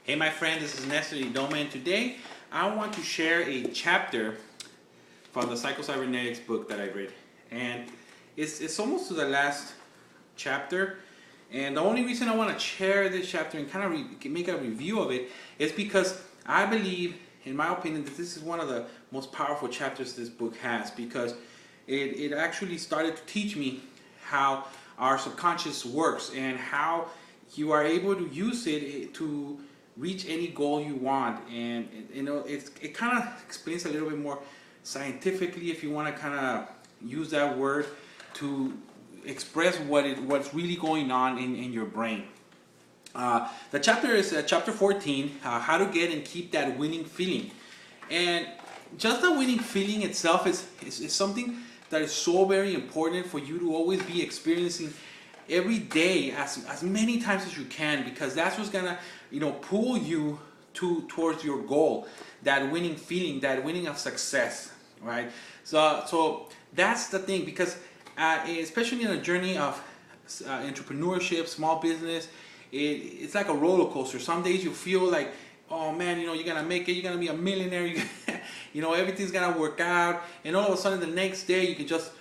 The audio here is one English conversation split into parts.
Hey my friend, this is Nestor Nidome, and today I want to share a chapter from the Psycho-Cybernetics book that I read. And it's almost to the last chapter, and the only reason I want to share this chapter and kind of make a review of it is because I believe, in my opinion, that this is one of the most powerful chapters this book has, because it actually started to teach me how our subconscious works and how you are able to use it to reach any goal you want. And it kind of explains a little bit more scientifically, if you want to kind of use that word to express what's really going on in your brain. The chapter is chapter 14, how to get and keep that winning feeling. And just the winning feeling itself is something that is so very important for you to always be experiencing every day, as many times as you can, because that's what's gonna pull you towards your goal, that winning feeling, that winning of success, right? So that's the thing, because especially in a journey of entrepreneurship, small business, it's like a roller coaster. Some days you feel like, oh man, you're gonna make it, you're gonna be a millionaire, everything's gonna work out, and all of a sudden the next day you can just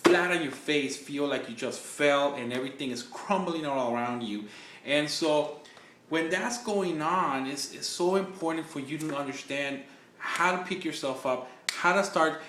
flat on your face, feel like you just fell and everything is crumbling all around you. And so when that's going on, it's so important for you to understand how to pick yourself up, how to start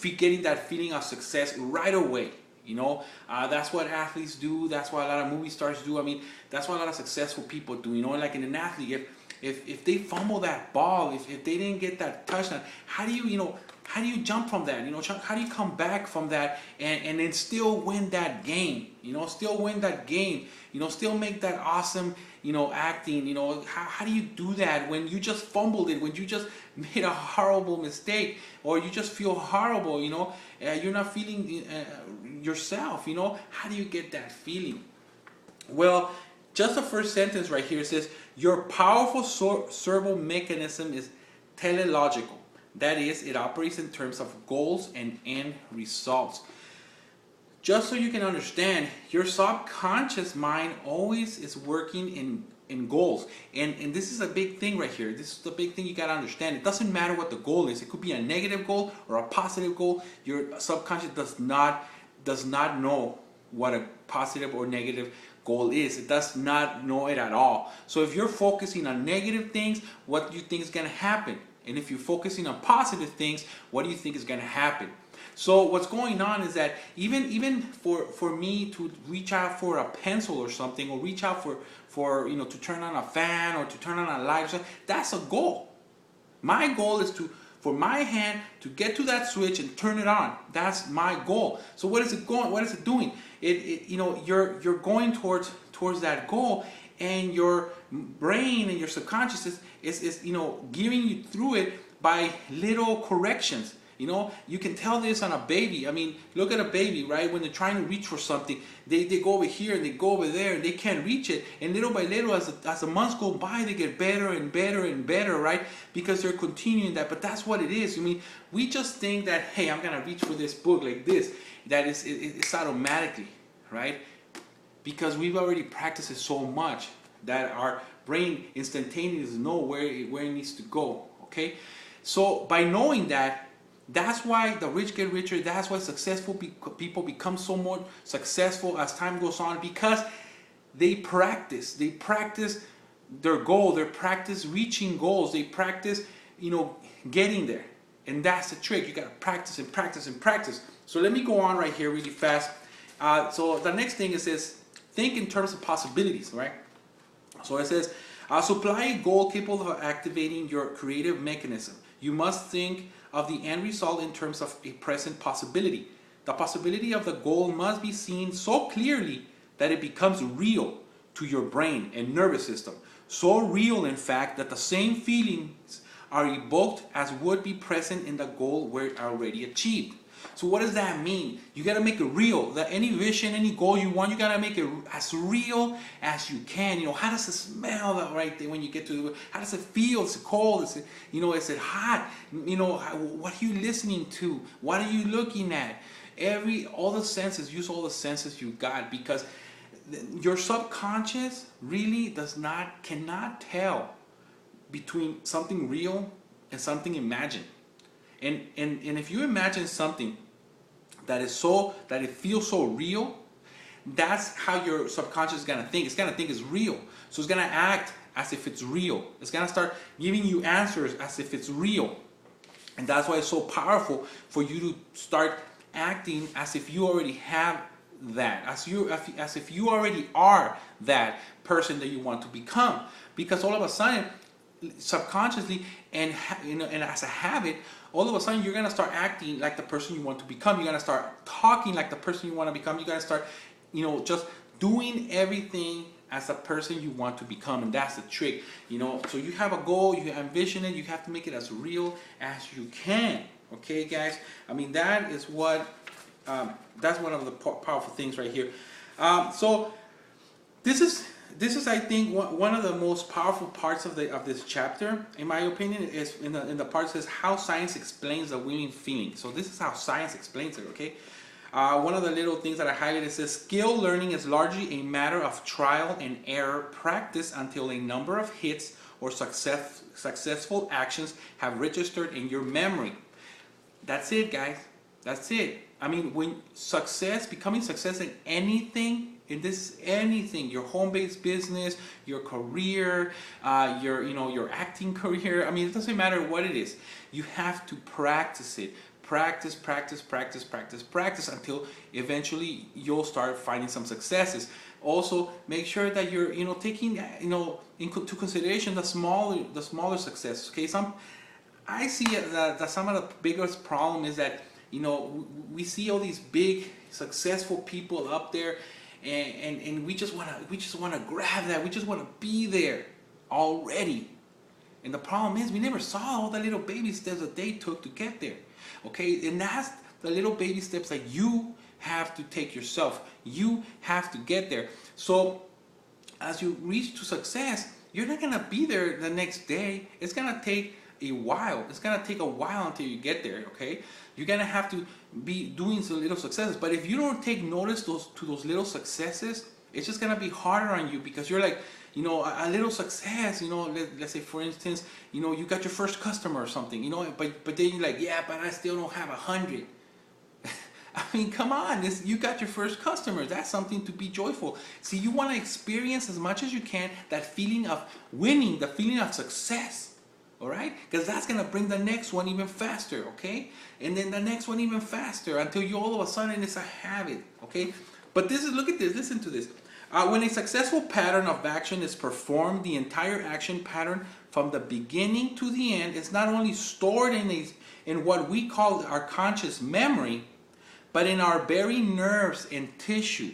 getting that feeling of success right away. That's what athletes do. That's what a lot of movie stars do. I mean, that's what a lot of successful people do. Like in an athlete, if they fumble that ball, if they didn't get that touchdown, how do you jump from that? How do you come back from that and then still win that game? Still win that game. Still make that awesome, acting. How do you do that when you just fumbled it, when you just made a horrible mistake, or you just feel horrible? You're not feeling yourself. How do you get that feeling? Well, just the first sentence right here says, your powerful servo mechanism is teleological. That is, it operates in terms of goals and end results. Just so you can understand, your subconscious mind always is working in goals. And this is a big thing right here. This is the big thing you got to understand. It doesn't matter what the goal is. It could be a negative goal or a positive goal. Your subconscious does not know what a positive or negative goal is. It does not know it at all. So if you're focusing on negative things, what do you think is going to happen? And if you're focusing on positive things, what do you think is going to happen? So what's going on is that even for me to reach out for a pencil or something, or reach out for to turn on a fan or to turn on a light or something, that's a goal. My goal is for my hand to get to that switch and turn it on. That's my goal. So what is it doing? You're going towards that goal, and your brain and your subconscious is gearing you through it by little corrections. You can tell this on a baby. I mean, look at a baby, right? When they're trying to reach for something, they go over here and they go over there and they can't reach it. And little by little, as the months go by, they get better and better and better, right? Because they're continuing that. But that's what it is. I mean, we just think that, hey, I'm going to reach for this book like this. That it's automatically, right? Because we've already practiced it so much that our brain instantaneously knows where it needs to go, okay? So by knowing that, that's why the rich get richer. That's why successful people become so more successful as time goes on, because they practice. They practice their goal. They practice reaching goals. They practice, getting there. And that's the trick. You got to practice and practice and practice. So let me go on right here really fast. So the next thing it says, think in terms of possibilities, right? So it says, supply a goal capable of activating your creative mechanism. You must think of the end result in terms of a present possibility. The possibility of the goal must be seen so clearly that it becomes real to your brain and nervous system. So real, in fact, that the same feelings are evoked as would be present in the goal were already achieved. So what does that mean? You got to make it real. That any vision, any goal you want, you got to make it as real as you can. How does it smell right there when you get to it? How does it feel? Is it cold? Is it hot? What are you listening to? What are you looking at? Use all the senses you got, because your subconscious really cannot tell between something real and something imagined. And if you imagine something that it feels so real, that's how your subconscious is gonna think. It's gonna think it's real. So it's gonna act as if it's real. It's gonna start giving you answers as if it's real. And that's why it's so powerful for you to start acting as if you already have that, as if you already are that person that you want to become. Because all of a sudden, subconsciously and as a habit, all of a sudden you're gonna start acting like the person you want to become. You're gonna start talking like the person you want to become. You're gonna start, just doing everything as a person you want to become, and that's the trick. So you have a goal, you envision it, you have to make it as real as you can. Okay, guys. I mean, that is what. That's one of the powerful things right here. So this is I think one of the most powerful parts of this chapter, in my opinion, is in the part that says how science explains the willing feeling. So this is how science explains it. Okay. One of the little things that I highlighted says skill learning is largely a matter of trial and error practice until a number of hits or successful actions have registered in your memory. That's it, guys. That's it. I mean, becoming success in anything, your home-based business, your career, your acting career. I mean, it doesn't matter what it is. You have to practice it. Practice until eventually you'll start finding some successes. Also, make sure that you're, taking, into consideration the smaller successes. Okay, I see that some of the biggest problem is that, we see all these big successful people up there, and we just wanna grab that. We just wanna be there already. And the problem is we never saw all the little baby steps that they took to get there. Okay, and that's the little baby steps that you have to take yourself. You have to get there. So as you reach to success, you're not gonna be there the next day. It's gonna take a while. It's gonna take a while until you get there. Okay, you're gonna have to be doing some little successes. But if you don't take notice to those little successes, it's just gonna be harder on you, because you're like, a little success, let's say for instance, you got your first customer or something, but then you're like, yeah, but I still don't have 100. I mean, come on, you got your first customer. That's something to be joyful. See, you want to experience as much as you can that feeling of winning, the feeling of success. All right? Because that's going to bring the next one even faster, okay? And then the next one even faster until you all of a sudden it's a habit, okay? But look at this, listen to this. When a successful pattern of action is performed, the entire action pattern from the beginning to the end is not only stored in what we call our conscious memory, but in our very nerves and tissue.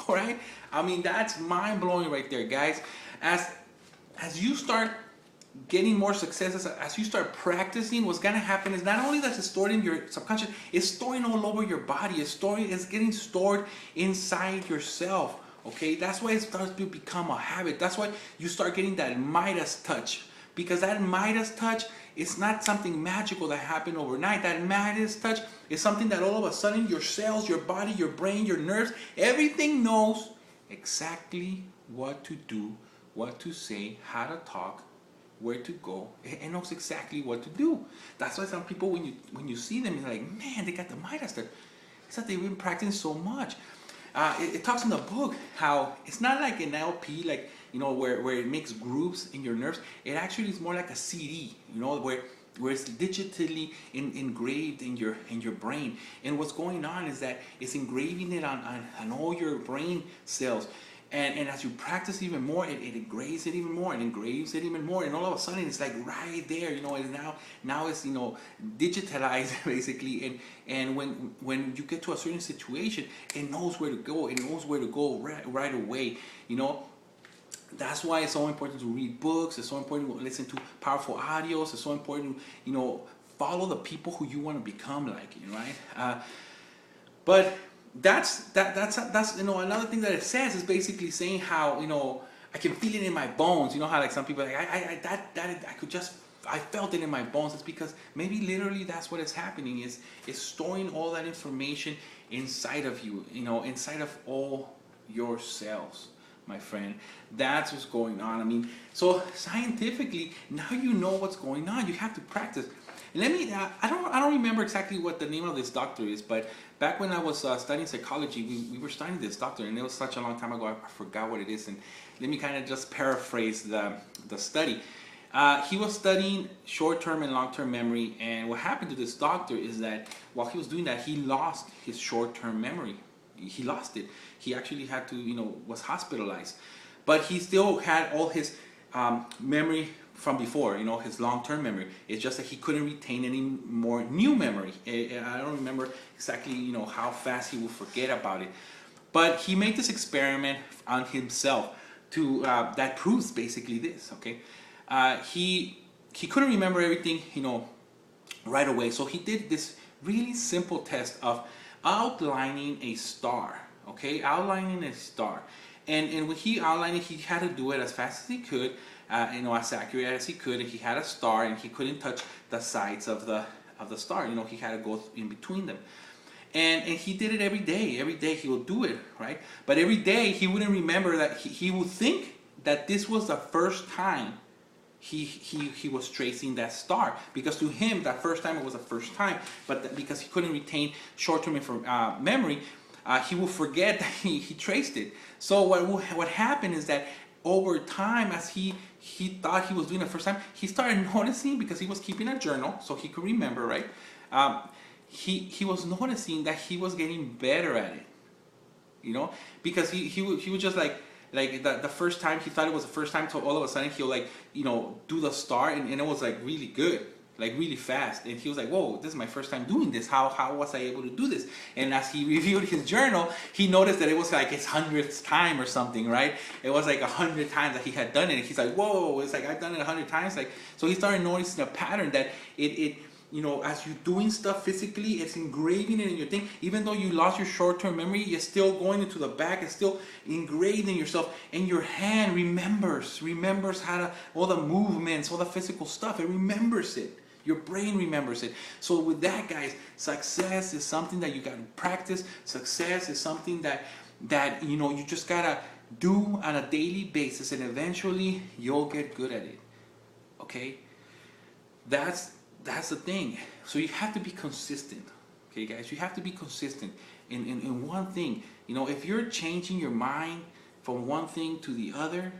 All right? I mean, that's mind-blowing right there, guys. As you start getting more successes, as you start practicing, what's going to happen is not only that it's stored in your subconscious, it's storing all over your body. It's getting stored inside yourself. Okay, that's why it starts to become a habit. That's why you start getting that Midas touch. Because that Midas touch is not something magical that happened overnight. That Midas touch is something that all of a sudden your cells, your body, your brain, your nerves, everything knows exactly what to do, what to say, how to talk, where to go. It knows exactly what to do. That's why some people, when you see them, you're like, man, they got the Midas touch. It's that they've been practicing so much. It talks in the book how it's not like an LP, like, where it makes grooves in your nerves. It actually is more like a CD, where it's digitally engraved in your brain. And what's going on is that it's engraving it on all your brain cells. And as you practice even more, it engraves it even more, it engraves it even more, and all of a sudden it's like right there, and now it's digitalized basically, and when you get to a certain situation, it knows where to go, right away, That's why it's so important to read books. It's so important to listen to powerful audios. It's so important to follow the people who you want to become like, right? But that's another thing that it says is basically saying how I can feel it in my bones. How like some people are like I felt it in my bones. It's because maybe literally that's what is happening. Is storing all that information inside of you. Inside of all yourselves, my friend. That's what's going on. I mean, so scientifically, now you know what's going on. You have to practice. Let me, I don't remember exactly what the name of this doctor is, but back when I was studying psychology, we were studying this doctor, and it was such a long time ago, I forgot what it is. And let me kind of just paraphrase the study. He was studying short-term and long-term memory, and what happened to this doctor is that while he was doing that, he lost his short-term memory. He lost it. He actually had to, was hospitalized. But he still had all his memory from before, his long-term memory. It's just that he couldn't retain any more new memory. I don't remember exactly, how fast he would forget about it. But he made this experiment on himself that proves basically this, okay? He couldn't remember everything, right away. So he did this really simple test of outlining a star, okay? Outlining a star. And when he outlined it, he had to do it as fast as he could, as accurate as he could. And he had a star, and he couldn't touch the sides of the star. He had to go in between them. And he did it every day. Every day he would do it, right? But every day he wouldn't remember that he would think that this was the first time he was tracing that star, because to him that first time it was the first time, but because he couldn't retain short-term memory, he will forget that he traced it. So what happened is that over time, as he thought he was doing it the first time, he started noticing, because he was keeping a journal so he could remember, right? He was noticing that he was getting better at it, because he was just like the first time he thought it was the first time, so all of a sudden he'll do the star, and it was like really good, like really fast, and he was like, whoa, this is my first time doing this. How was I able to do this? And as he reviewed his journal, he noticed that it was like his 100th time or something, right? It was like 100 times that he had done it, and he's like, whoa, it's like I've done it 100 times. So he started noticing a pattern that it as you're doing stuff physically, it's engraving it in your thing. Even though you lost your short-term memory, it's still going into the back. It's still engraved in yourself. And your hand remembers all the movements, all the physical stuff. It remembers it. Your brain remembers it. So with that, guys, success is something that you got to practice. Success is something that you just got to do on a daily basis, and eventually you'll get good at it. Okay? That's the thing. So you have to be consistent. Okay, guys, you have to be consistent in one thing. If you're changing your mind from one thing to the other,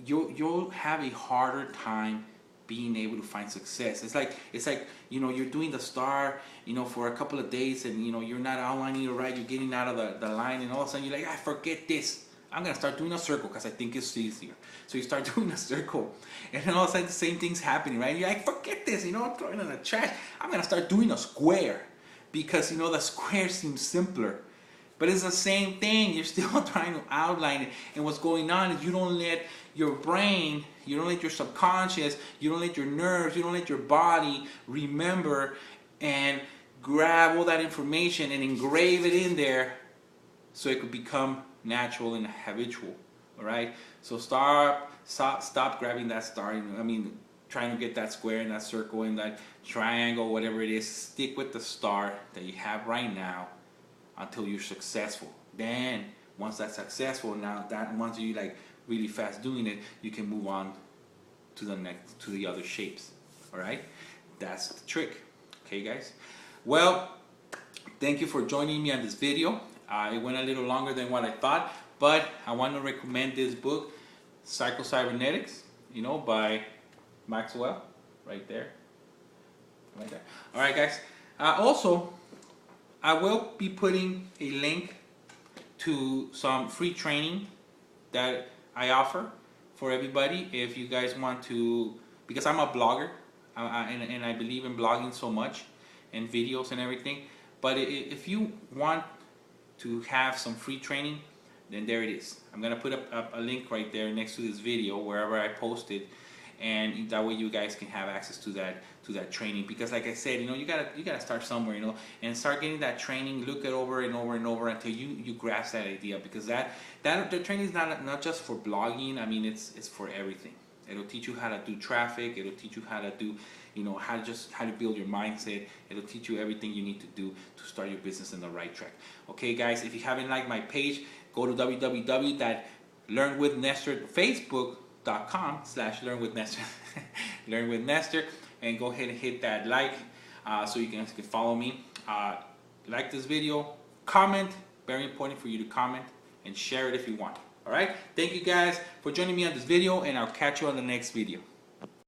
you'll have a harder time being able to find success. It's like you're doing the star, for a couple of days, and you're not outlining it right. You're getting out of the line, and all of a sudden you're like, I forget this. I'm gonna start doing a circle because I think it's easier. So you start doing a circle, and then all of a sudden the same thing's happening, right? You're like, forget this, I'm throwing it in the trash. I'm gonna start doing a square because the square seems simpler. But it's the same thing. You're still trying to outline it. And what's going on is you don't let your brain, you don't let your subconscious, you don't let your nerves, you don't let your body remember and grab all that information and engrave it in there so it could become natural and habitual. All right? So stop grabbing that star. Trying to get that square and that circle and that triangle, whatever it is. Stick with the star that you have right now until you're successful. Then once that's successful, once you really fast doing it, you can move on to the other shapes. All right? That's the trick. Okay, guys? Well, thank you for joining me on this video. It went a little longer than what I thought, but I want to recommend this book, Psycho-Cybernetics, by Maxwell, right there. All right, guys. Also, I will be putting a link to some free training that I offer for everybody. If you guys want to, because I'm a blogger, and I believe in blogging so much, and videos and everything. But if you want to have some free training, then there it is. I'm gonna put a link right there next to this video wherever I post it, and that way you guys can have access to that training. Because like I said, you gotta start somewhere, and start getting that training. Look it over and over and over until you grasp that idea. Because the training is not just for blogging. It's for everything. It'll teach you how to do traffic. It'll teach you how to do, how to build your mindset. It'll teach you everything you need to do to start your business in the right track. Okay, guys, if you haven't liked my page, go to www.learnwithnestor.facebook.com/learnwithnestor Learn with Nestor, and go ahead and hit that like so you can follow me. Like this video, comment, very important for you to comment, and share it if you want. Alright, thank you guys for joining me on this video, and I'll catch you on the next video.